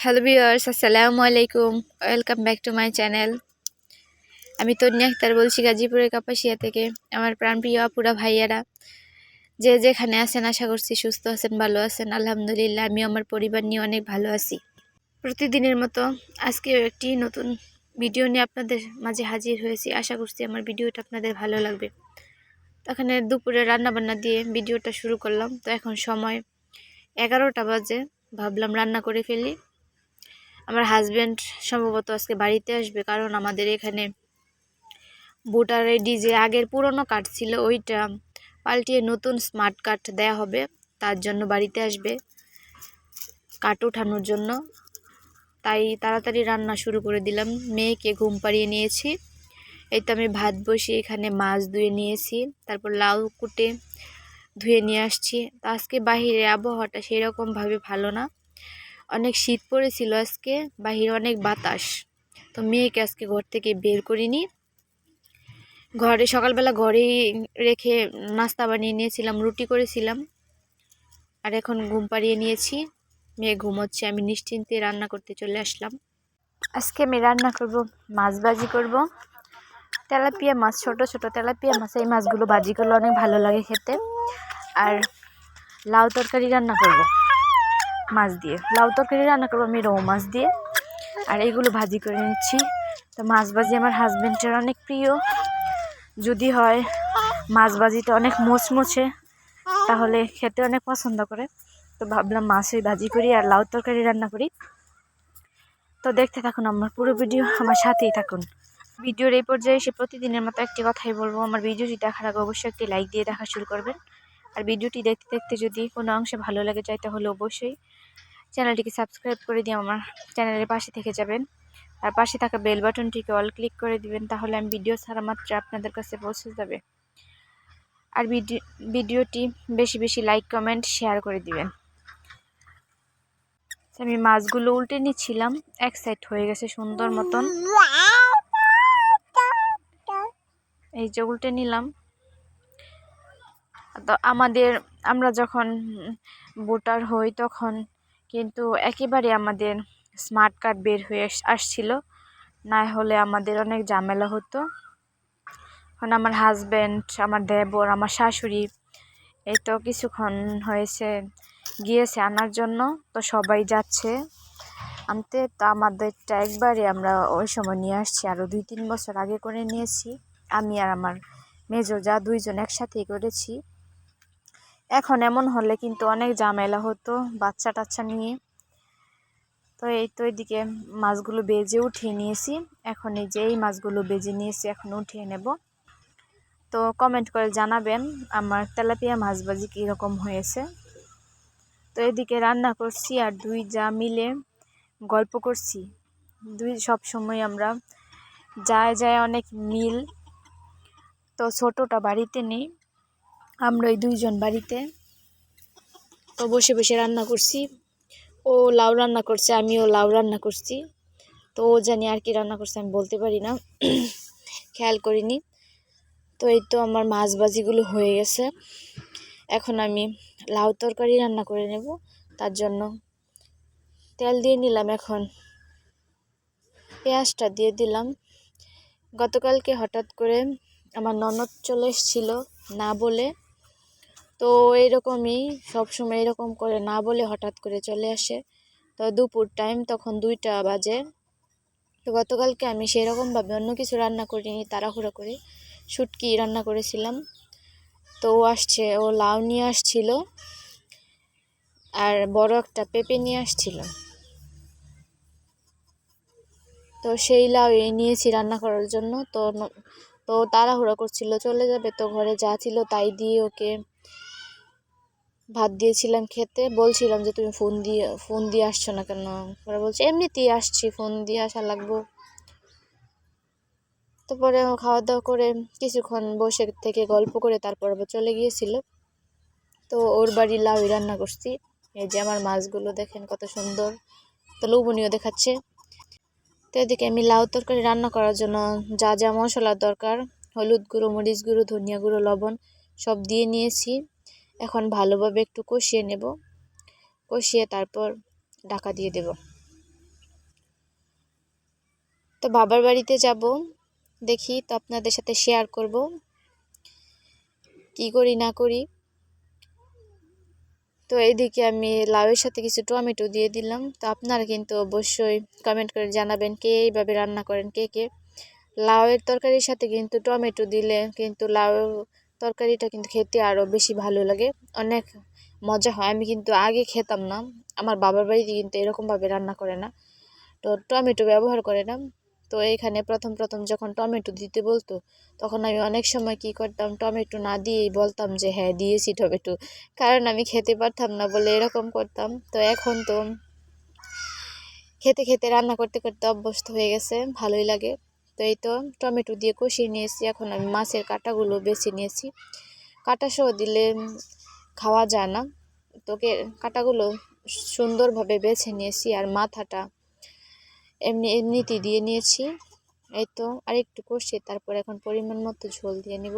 Hello viewers, আসসালামু আলাইকুম। Welcome back to my channel. আমি তন্নি আক্তার বলছি গাজীপুরের কাপাসিয়া থেকে। আমার প্রাণপ্রিয় আপুরা ভাইয়ারা যে যেখানে আছেন আশা করছি সুস্থ আছেন, ভালো আছেন। আলহামদুলিল্লাহ আমি আমার পরিবার নিয়ে অনেক ভালো আছি। প্রতিদিনের মতো আজকেও একটি নতুন ভিডিও নিয়ে আপনাদের মাঝে হাজির হয়েছি। আশা করছি আমার ভিডিওটা আপনাদের ভালো লাগবে। তখন দুপুরে রান্নাবান্না দিয়ে ভিডিওটা শুরু করলাম। তো এখন সময় 11টা বাজে। ভাবলাম রান্না করে ফেলি। আমার হাজব্যান্ড সম্ভবত আজকে বাড়িতে আসবে, কারণ আমাদের এখানে ভোটার আইডি যে আগের পুরনো কার্ড ছিল ওইটা পাল্টিয়ে নতুন স্মার্ট কার্ড দেয়া হবে, তার জন্য বাড়িতে আসবে কার্ড ওঠানোর জন্য। তাই তাড়াতাড়ি রান্না শুরু করে দিলাম। মেয়েকে ঘুম পাড়িয়ে নিয়েছি। এই তো আমি ভাত বসিয়ে এখানে মাছ ধুয়ে নিয়েছি, তারপর লাউ কুটে ধুয়ে নিয়ে আসছি। তো আজকে বাহিরে আবহাওয়াটা সেরকমভাবে ভালো না, অনেক শীত পড়েছিল আজকে, বাহিরে অনেক বাতাস। তো মেয়েকে আজকে ঘর থেকে বের করিনি, ঘরে সকালবেলা ঘরেই রেখে নাস্তা বানিয়ে নিয়েছিলাম, রুটি করেছিলাম। আর এখন ঘুম পাড়িয়ে নিয়েছি, মেয়ে ঘুমোচ্ছে, আমি নিশ্চিন্তে রান্না করতে চলে আসলাম। আজকে আমি রান্না করব, মাছ ভাজি করব। তেলাপিয়া মাছ, ছোট ছোট তেলাপিয়া মাছ, এই মাছগুলো ভাজি করলে অনেক ভালো লাগে খেতে। আর লাউ তরকারি রান্না করব মাছ দিয়ে, লাউ তরকারি রান্না করবো আমি রৌ মাছ দিয়ে। আর এইগুলো ভাজি করে নিচ্ছি। তো মাছ ভাজি আমার হাজব্যান্ডের অনেক প্রিয়। যদি হয় মাছ ভাজিটা অনেক মুচমুচে, তাহলে খেতে অনেক পছন্দ করে। তো ভাবলাম মাছই ভাজি করি আর লাউ তরকারি রান্না করি। তো দেখতে থাকুন আমার পুরো ভিডিও, আমার সাথেই থাকুন। ভিডিওর এই পর্যায়ে এসে প্রতিদিনের মতো একটি কথাই বলবো, আমার ভিডিওটি দেখার আগে অবশ্যই একটি লাইক দিয়ে দেখা শুরু করবেন। আর ভিডিওটি দেখতে দেখতে যদি কোনো অংশে ভালো লাগে যায়, তাহলে অবশ্যই চ্যানেলটিকে সাবস্ক্রাইব করে দিয়ে আমার চ্যানেলের পাশে থেকে যাবেন। আর পাশে থাকা বেল বাটনটিকে অল ক্লিক করে দিবেন, তাহলে আমি ভিডিও ছাড়া মাত্র আপনাদের কাছে পৌঁছে যাবে। আর ভিডিওটি বেশি বেশি লাইক কমেন্ট শেয়ার করে দিবেন। আমি মাছগুলো উল্টে নিচ্ছিলাম, এক সাইড হয়ে গেছে সুন্দর মতন। এই যে উল্টে নিলাম। তো আমরা যখন ভোটার হই তখন কিন্তু একেবারে আমাদের স্মার্ট কার্ড বের হয়ে আসছিল, না হলে আমাদের অনেক ঝামেলা হতো। এখন আমার হাজব্যান্ড, আমার দেবর, আমার শাশুড়ি এই তো কিছুক্ষণ হয়েছে গিয়েছে আনার জন্য। তো সবাই যাচ্ছে আনতে। তো আমাদেরটা একবারে আমরা ওই সময় নিয়ে আসছি, আরও 2-3 বছর আগে করে নিয়েছি। আমি আর আমার মেজো যা দুইজন একসাথেই করেছি। এখন এমন হলে কিন্তু অনেক ঝামেলা হতো বাচ্চা টাচ্চা নিয়ে। তো এই তো এদিকে মাছগুলো বেজে উঠিয়ে নিয়েছি। এখন এই যে এই মাছগুলো বেজে নিয়েছি, এখন উঠিয়ে নেব। তো কমেন্ট করে জানাবেন আমার তেলাপিয়া মাছ ভাজি কীরকম হয়েছে। তো এদিকে রান্না করছি আর দুই যা মিলে গল্প করছি। সব সময় আমরা যায় অনেক মিল। তো ছোটটা বাড়িতে নেই, আমরা ওই দুইজন বাড়িতে। তো বসে বসে রান্না করছি। ও লাউ রান্না করছে, আমিও লাউ রান্না করছি। তো ও জানি আর কি রান্না করছে আমি বলতে পারি না, খেয়াল করিনি। তো এই তো আমার মাছ ভাজিগুলো হয়ে গেছে। এখন আমি লাউ তরকারি রান্না করে নেব, তার জন্য তেল দিয়ে নিলাম। এখন পেঁয়াজটা দিয়ে দিলাম। গতকালকে হঠাৎ করে আমার ননদ চলে এসেছিল না বলে। তো এইরকমই সবসময় এরকম করে না বলে হঠাৎ করে চলে আসে। তো দুপুর টাইম, তখন 2টা বাজে। তো গতকালকে আমি সেরকমভাবে অন্য কিছু রান্না করিনি, তাড়াহুড়ো করে শুটকি রান্না করেছিলাম। তো ও আসছে, ও লাউ নিয়ে আসছিল আর বড় একটা পেঁপে নিয়ে আসছিল। তো সেই লাউ নিয়েছি রান্না করার জন্য। তো তাড়াহুড়ো করছিল, চলে যাবে। তো ঘরে যা ছিল তাই দিয়ে ওকে ভাত দিয়েছিলাম খেতে। বলছিলাম যে তুমি ফোন দিয়ে আসছো না কেন? পরে বলছে এমনিতেই আসছি, ফোন দিয়ে আসা লাগবো। তো পরে খাওয়া দাওয়া করে কিছুক্ষণ বসে থেকে গল্প করে তারপর আবার চলে গিয়েছিল। তো ওর বাড়ি লাউ রান্না করছি। এই যে আমার মাছগুলো দেখেন কত সুন্দর, তো লোভনীয় দেখাচ্ছে। তো এদিকে আমি লাউ তরকারি রান্না করার জন্য যা যা মশলার দরকার, হলুদ গুঁড়ো, মরিচ গুঁড়ো, ধনিয়া গুঁড়ো, লবণ সব দিয়ে নিয়েছি। এখন ভালোভাবে একটু কষিয়ে নেব, কষিয়ে তারপর ঢাকা দিয়ে দেব। তো বাবার বাড়িতে যাব, দেখি তো আপনাদের সাথে শেয়ার করব কি করি না করি। তো এইদিকে আমি লাউয়ের সাথে কিছু টমেটো দিয়ে দিলাম। তো আপনারা কিন্তু অবশ্যই কমেন্ট করে জানাবেন কে এইভাবে রান্না করেন, কে কে লাউয়ের তরকারির সাথে কিন্তু টমেটো দিলে কিন্তু লাউ তরকারিটা কিন্তু খেতে আরও বেশি ভালো লাগে, অনেক মজা হয়। আমি কিন্তু আগে খেতাম না, আমার বাবার বাড়িতে কিন্তু এরকমভাবে রান্না করে না, তো টমেটো ব্যবহার করে না। তো এইখানে প্রথম প্রথম যখন টমেটো দিতে বলতো তখন আমি অনেক সময় কি করতাম, টমেটো না দিয়েই বলতাম যে হ্যাঁ দিয়েছি টমেটো, কারণ আমি খেতে পারতাম না বলে এরকম করতাম। তো এখন তো খেতে খেতে রান্না করতে করতে অভ্যস্ত হয়ে গেছে, ভালোই লাগে। তো এই তো টমেটো দিয়ে কষিয়ে নিয়েছি, এখন আমি মাছের কাঁটাগুলো বেছে নিয়েছি। কাঁটা সহ দিলে খাওয়া যায় না, তোকে কাঁটাগুলো সুন্দরভাবে বেছে নিয়েছি, আর মাথাটা এমনিতে দিয়ে নিয়েছি। এই তো আর একটু কষিয়ে তারপর এখন পরিমাণ মতো ঝোল দিয়ে নিব।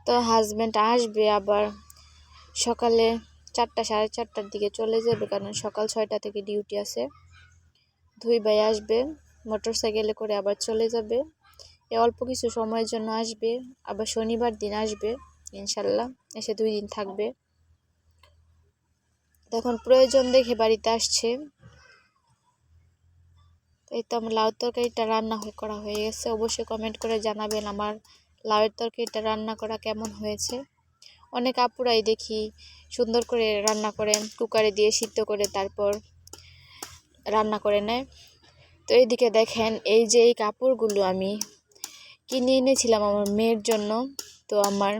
তো হাজব্যান্ড আসবে আবার সকালে 4টা সাড়ে 4টার দিকে চলে যাবে, কারণ সকাল 6টা থেকে ডিউটি আছে। দুই ভাই আসবে মোটর সাইকেলে করে, আবার চলে যাবে। অল্প কিছু সময়ের জন্য আসবে, আবার শনিবার দিন আসবে ইনশাল্লাহ, এসে 2 দিন থাকবে। তখন প্রয়োজন দেখে বাড়িতে আসছে। এই তো আমার লাউ তরকারিটা রান্না করা হয়ে গেছে। অবশ্যই কমেন্ট করে জানাবেন আমার লাউয়ের তরকারিটা রান্না করা কেমন হয়েছে। অনেক আপুরাই দেখি সুন্দর করে রান্না করে, কুকারে দিয়ে সিদ্ধ করে তারপর রান্না করে নেয়। তো এইদিকে দেখেন, এই যে এই কাপড়গুলো আমি কিনে এনেছিলাম আমার মেয়ের জন্য। তো আমার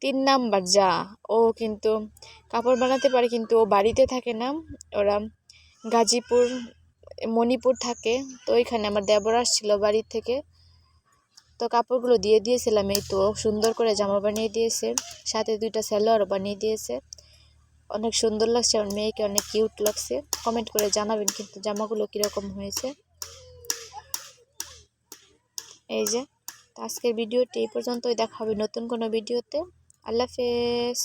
3 নাম্বার যা, ও কিন্তু কাপড় বানাতে পারে, কিন্তু ও বাড়িতে থাকে না, ওরা গাজীপুর মণিপুর থাকে। তো ওইখানে আমার দেবর আসছিল বাড়ি থেকে, তো কাপড়গুলো দিয়ে দিয়েছিলাম। এই তো সুন্দর করে জামা বানিয়ে দিয়েছে, সাথে 2টা সালোয়ারও বানিয়ে দিয়েছে। অনেক সুন্দর লাগছে, আমার মেয়েকে অনেক কিউট লাগছে। কমেন্ট করে জানাবেন কিন্তু জামাগুলো কীরকম হয়েছে। এই যে আজকের ভিডিওটি এই পর্যন্তই, দেখা হবে নতুন কোনো ভিডিওতে। আল্লাহ হাফেজ।